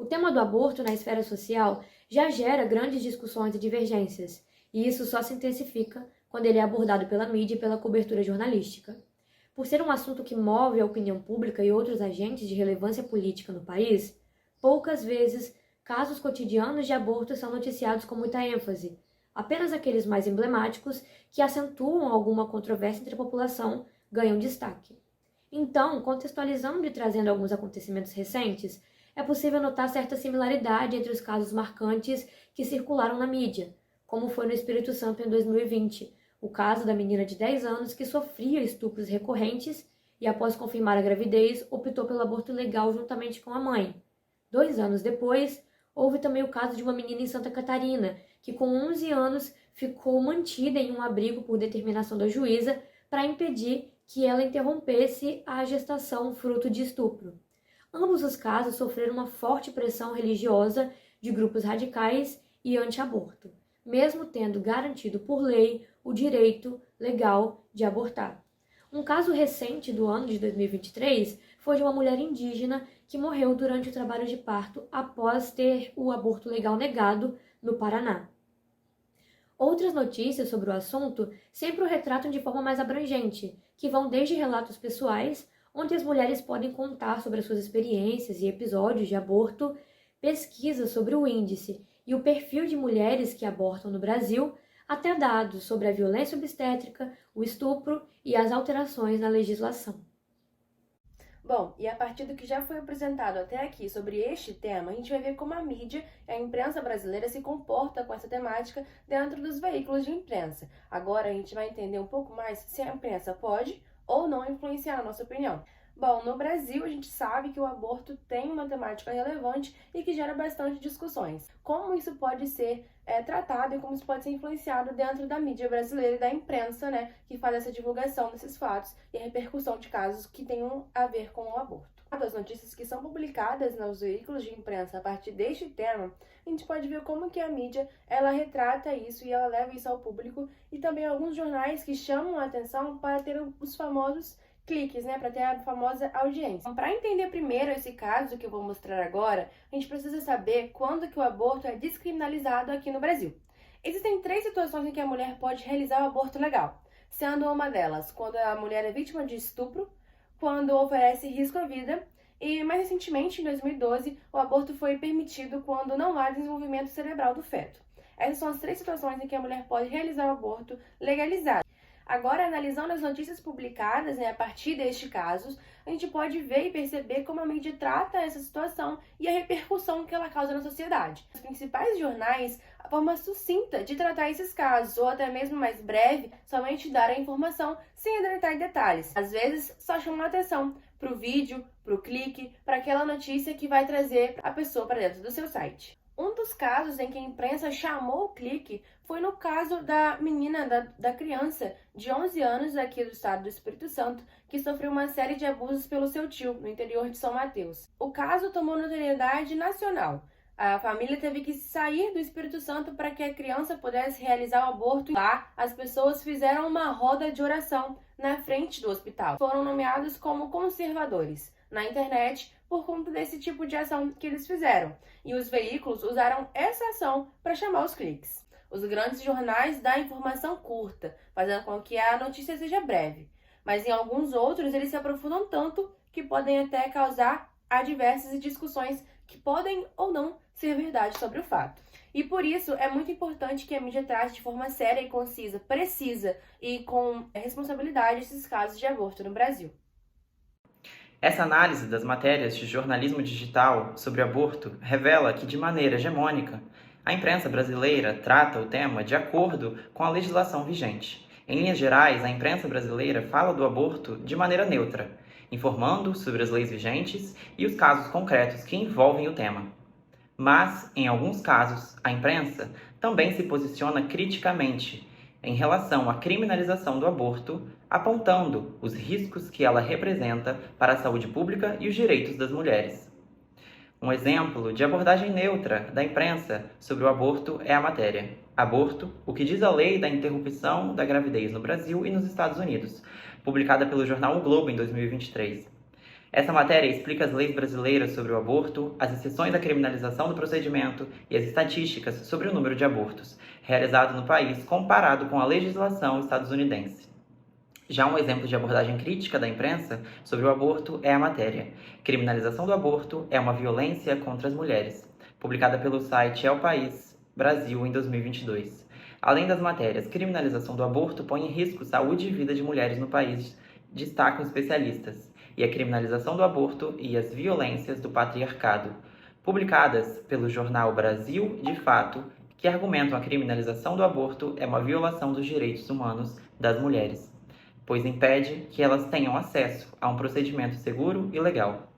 O tema do aborto na esfera social já gera grandes discussões e divergências, e isso só se intensifica quando ele é abordado pela mídia e pela cobertura jornalística. Por ser um assunto que move a opinião pública e outros agentes de relevância política no país, poucas vezes casos cotidianos de aborto são noticiados com muita ênfase, apenas aqueles mais emblemáticos que acentuam alguma controvérsia entre a população ganham destaque. Então, contextualizando e trazendo alguns acontecimentos recentes, é possível notar certa similaridade entre os casos marcantes que circularam na mídia, como foi no Espírito Santo em 2020, o caso da menina de 10 anos que sofria estupros recorrentes e, após confirmar a gravidez, optou pelo aborto legal juntamente com a mãe. 2 anos depois, houve também o caso de uma menina em Santa Catarina, que com 11 anos ficou mantida em um abrigo por determinação da juíza para impedir que ela interrompesse a gestação fruto de estupro. Ambos os casos sofreram uma forte pressão religiosa de grupos radicais e anti-aborto, mesmo tendo garantido por lei o direito legal de abortar. Um caso recente do ano de 2023 foi de uma mulher indígena que morreu durante o trabalho de parto após ter o aborto legal negado no Paraná. Outras notícias sobre o assunto sempre o retratam de forma mais abrangente, que vão desde relatos pessoais, onde as mulheres podem contar sobre as suas experiências e episódios de aborto, pesquisas sobre o índice e o perfil de mulheres que abortam no Brasil, até dados sobre a violência obstétrica, o estupro e as alterações na legislação. Bom, e a partir do que já foi apresentado até aqui sobre este tema, a gente vai ver como a mídia e a imprensa brasileira se comporta com essa temática dentro dos veículos de imprensa. Agora a gente vai entender um pouco mais se a imprensa pode ou não influenciar a nossa opinião. Bom, no Brasil a gente sabe que o aborto tem uma temática relevante e que gera bastante discussões. Como isso pode ser tratado e como isso pode ser influenciado dentro da mídia brasileira e da imprensa, né, que faz essa divulgação desses fatos e a repercussão de casos que tenham a ver com o aborto. Das notícias que são publicadas nos veículos de imprensa a partir deste tema, a gente pode ver como que a mídia ela retrata isso e ela leva isso ao público e também alguns jornais que chamam a atenção para ter os famosos cliques, né, para ter a famosa audiência. Então, para entender primeiro esse caso que eu vou mostrar agora, a gente precisa saber quando que o aborto é descriminalizado aqui no Brasil. Existem 3 situações em que a mulher pode realizar o aborto legal, sendo uma delas quando a mulher é vítima de estupro, quando oferece risco à vida e, mais recentemente, em 2012, o aborto foi permitido quando não há desenvolvimento cerebral do feto. Essas são as 3 situações em que a mulher pode realizar o aborto legalizado. Agora, analisando as notícias publicadas, a partir destes casos, a gente pode ver e perceber como a mídia trata essa situação e a repercussão que ela causa na sociedade. Os principais jornais, a forma sucinta de tratar esses casos, ou até mesmo mais breve, somente dar a informação sem adentrar em detalhes. Às vezes, só chamam a atenção para o vídeo, para o clique, para aquela notícia que vai trazer a pessoa para dentro do seu site. Um dos casos em que a imprensa chamou o clique foi no caso da menina, da criança de 11 anos aqui do estado do Espírito Santo, que sofreu uma série de abusos pelo seu tio, no interior de São Mateus. O caso tomou notoriedade nacional. A família teve que sair do Espírito Santo para que a criança pudesse realizar o aborto. Lá, as pessoas fizeram uma roda de oração na frente do hospital. Foram nomeados como conservadores na internet por conta desse tipo de ação que eles fizeram. E os veículos usaram essa ação para chamar os cliques. Os grandes jornais dão informação curta, fazendo com que a notícia seja breve. Mas em alguns outros, eles se aprofundam tanto que podem até causar adversas discussões que podem ou não ser verdade sobre o fato. E por isso é muito importante que a mídia trate de forma séria e concisa, precisa e com responsabilidade esses casos de aborto no Brasil. Essa análise das matérias de jornalismo digital sobre aborto revela que, de maneira hegemônica, a imprensa brasileira trata o tema de acordo com a legislação vigente. Em linhas gerais, a imprensa brasileira fala do aborto de maneira neutra, informando sobre as leis vigentes e os casos concretos que envolvem o tema. Mas, em alguns casos, a imprensa também se posiciona criticamente em relação à criminalização do aborto, apontando os riscos que ela representa para a saúde pública e os direitos das mulheres. Um exemplo de abordagem neutra da imprensa sobre o aborto é a matéria Aborto, o que diz a lei da interrupção da gravidez no Brasil e nos Estados Unidos, publicada pelo jornal O Globo em 2023. Essa matéria explica as leis brasileiras sobre o aborto, as exceções à criminalização do procedimento e as estatísticas sobre o número de abortos realizados no país comparado com a legislação estadunidense. Já um exemplo de abordagem crítica da imprensa sobre o aborto é a matéria Criminalização do aborto é uma violência contra as mulheres, publicada pelo site É o País Brasil em 2022. Além das matérias Criminalização do aborto põe em risco saúde e vida de mulheres no país, destacam especialistas, e a criminalização do aborto e as violências do patriarcado, publicadas pelo jornal Brasil de Fato, que argumentam a criminalização do aborto é uma violação dos direitos humanos das mulheres, pois impede que elas tenham acesso a um procedimento seguro e legal.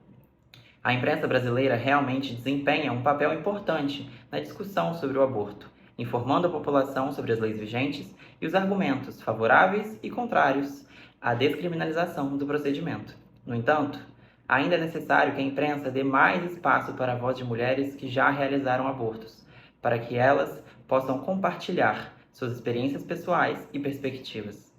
A imprensa brasileira realmente desempenha um papel importante na discussão sobre o aborto, informando a população sobre as leis vigentes e os argumentos favoráveis e contrários à descriminalização do procedimento. No entanto, ainda é necessário que a imprensa dê mais espaço para a voz de mulheres que já realizaram abortos, para que elas possam compartilhar suas experiências pessoais e perspectivas.